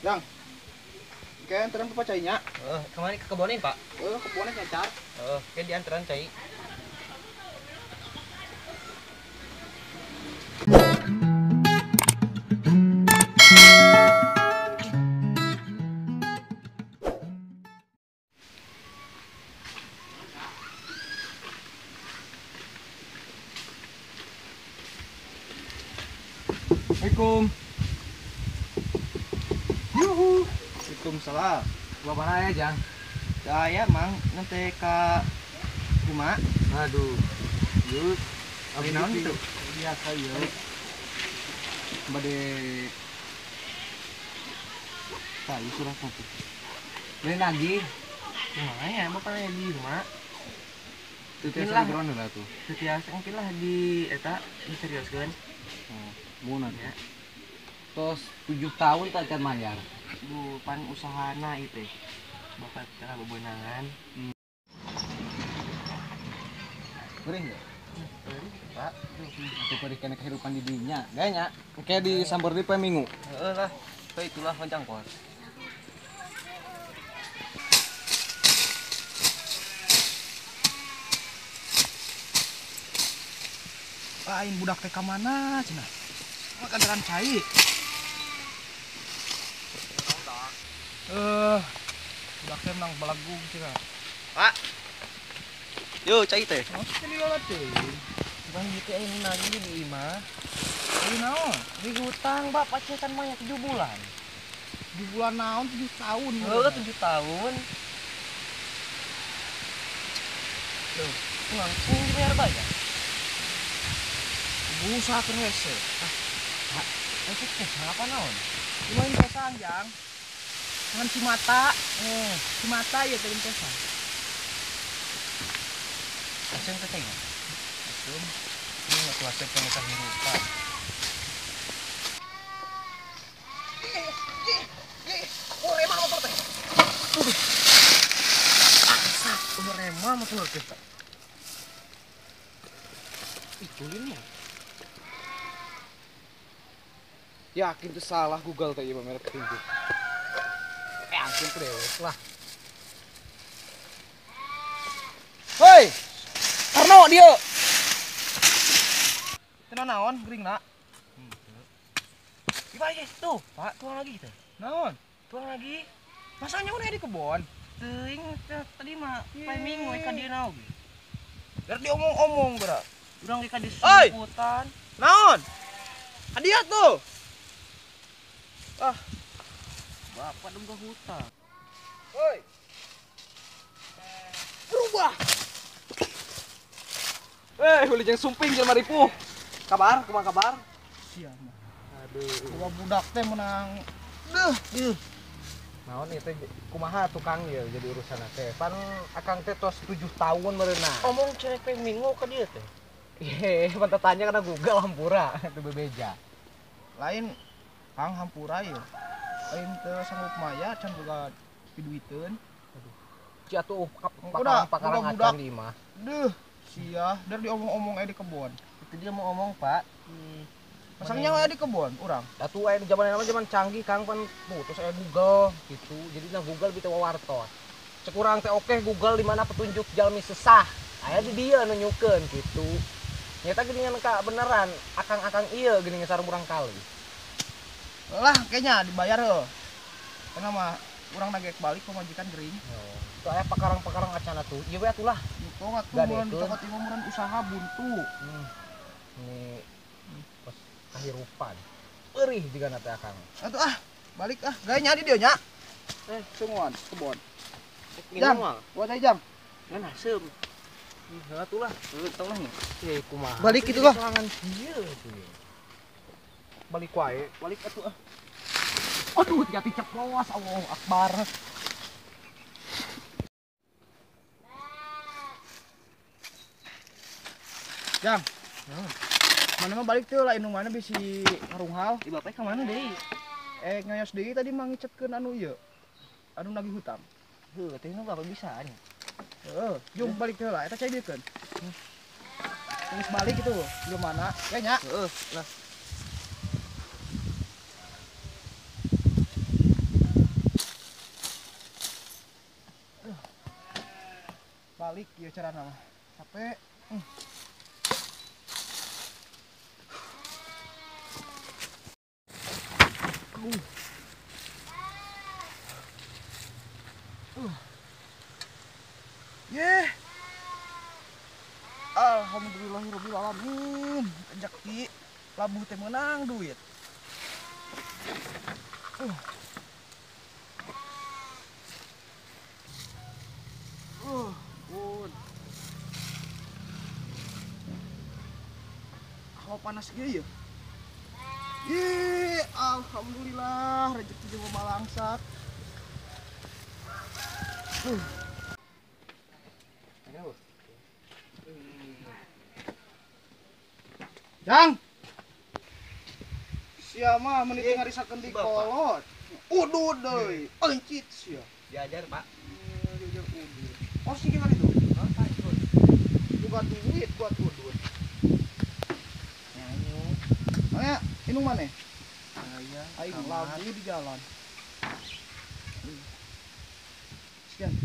Jang, kayak anteran Bapak cainya. Kemana ke kebonin, Pak? Ke pohonnya ngecar. Kayak di antaran cai. Assalamualaikum. Yuhu. Waalaikumsalam. Bapak mana ya, Jang? Saya mang nanti ke rumah. Aduh. Yus. Di naon gitu? Biasa ya. Bade Tahu surat nanti. beli lagi. Gimana ya? Bapak nanya di rumah. Itu Inilah. tiasa background lah tuh. Setiap mungkin lah di serius kan? Mau nanti. Ya. Terus 7 tahun tak akan mayar. Pan usahana itu. Bapak telah bebenangan. Kering ya? Pak. Itu perikan kehidupan di dinya. Gayanya kayak di Sambor di Minggu. Lah. Itulah mencangkot. Lain budak teh mana cenah? Mah kandaran cai. Budak teh menang balagu cenah. Pak. Yo, cai teh. Oh, sekali lalat teh. Bang gitu ini lagi di imah. Ini naon? Di hutang, Pak, pacekan maya 7 bulan. Di bulan naon 7 tahun. 7 tahun. Loh, langsung dibayar banyak. Busa kerese. Itu apa naon? Lumayan pesan, Jang. Dengan Cimata. Cimata ya tadi pesan. Asing ketengah. Asum. Ini nggak kuasa pengusaha hidupan. Remah motor teh. Bangsat, remah motor kita. Itulinnya. Yakin tuh salah Google teh ieu merek petunjuk. Angkin tuh dewek lah. Hei! Karno dia. Tenan naon gering nak? Gimana guys? Tuh, Pak, tuang lagi kita. Naon? Tuang lagi. Masanya udah di kebon. Teuing tadi mah timing we ka dieu naon. Biar diomong-omong berat. Urang ge ka di Oi! sumputan. Naon? Hadiah tuh. Bapak dong ke hutan. Woi. Berubah. Huli jeung sumping jelema ripuh. Kabar, kumaha kabar? Siap mah. Aduh. Gua budak teh menang. Naon itu kumaha tukang ya jadi urusan teh. Pan akang teh tos 7 tahun mereuna. Omong cerek pe minggu ka dieu teh. Iya, mantap tanya karena Google hampura itu bebeja. Lain Kang hampura ya. Lain teu sanggup maya can boga piduiteun. Ci atuh Udah, pakaran udah acan budak. di imah. Duh, sia, dar diomong-omong di kebon. Itu dia mau omong, Pak. Pasangnya we di kebon urang. Atuh aya di zaman canggih Kang pan putus aya Google gitu. Jadi na Google bisa wawartos. Cek urang teh oke Google di mana petunjuk jalmi sesah. Aya di dieu nunjukeun gitu. Nyata geuningan ka beneran akang-akang ieu geuning sareng urang kali. Lah kayaknya dibayar heuh. Karena mah urang nagek balik ke majikan gering. Itu aya pakarang-pakarang acana tuh. Ieu we atuh lah. Itu atuh Gadekeun. mun dicokot ieu mun usaha buntu. Ini pas kahirupan. Eurih digana teh akang. Atuh balik gayanya di dieu nya. Semua kebon. Jang, buat aja jang. Ngan asem. Atuh lah. Tong lah nih. Kumaha. Balik itu lah. Serangan ieu tuh. Balik wae, balik atuh. Aduh, jati ceplos, Allahu Akbar. Jang. Mana mah balik tuh lain nu mana bisi ngarunghal. Di bapak ka mana deui? Ngayos deui tadi mah ngicetkeun anu ieu. Anu nagih hutang. Heuh, teh nu bapak bisa nya. Jom balik tuh lah, eta cai deukeun. Tulis balik itu, belum mana? Kayaknya. Lah. balik ya carana mah. Capek. Yeh. Alhamdulillahirabbil alamin. Rezeki labuh teh menang duit. Bun. Kalau panas ge ya. Ye, alhamdulillah rezeki jeung malangsak. Jang. Sia mah meuni ngarisakeun di kolot. Udud deui, encit sia. Diajar, Pak. Diajar udud. Oh, sih gimana itu? Buka duit buat udud. Nyanyi. Maya, inung mana? Saya Aing labu di jalan. Sekian.